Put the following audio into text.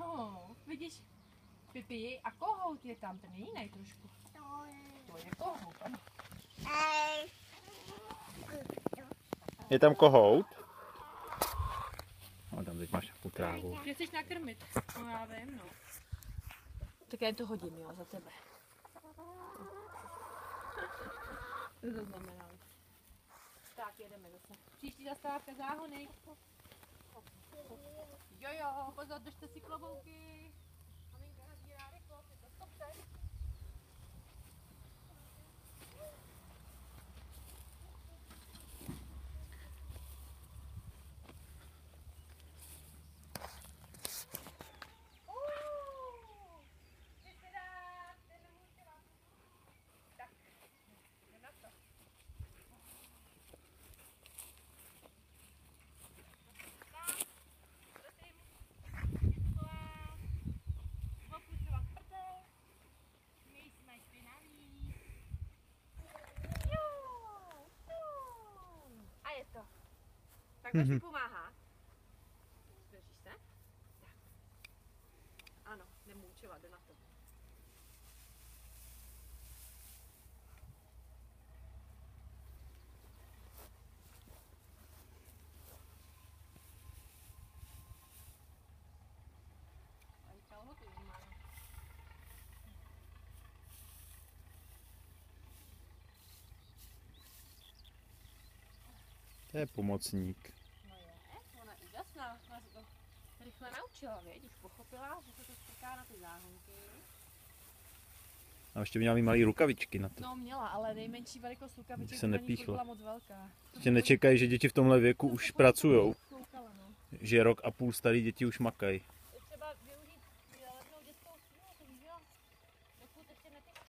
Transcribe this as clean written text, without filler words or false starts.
No, vidíš, Pipi, a kohout je tam, ten je jiný trošku. To je kohout, ano. Je tam kohout? No, tam teď máš takovou trávu. Že chceš nakrmit? No já vím, no. Tak já to hodím, jo, za tebe. To zaznamenal. Tak, jedeme zase. Příští zastávka záhony. Jo, pozor, držte si klobouky. Maminka nazbírá rychlost, je to 100%. Tak máš mi pomáhá. Držíš se? Tak. Ano, nemůčela, jde na to. Tady kalhoty nemá. To je pomocník. Ona je úžasná, ona se to rychle naučila, věď, už pochopila, že se to strká na ty záhonky. A ještě měla mít malý rukavičky na to. No měla, ale nejmenší velikost rukaviček se na ní nepíchlo. byla moc velká. Ještě nečekají, že děti v tomhle věku už pracujou. Koukala, no. Že 1,5 roku starý děti už makají.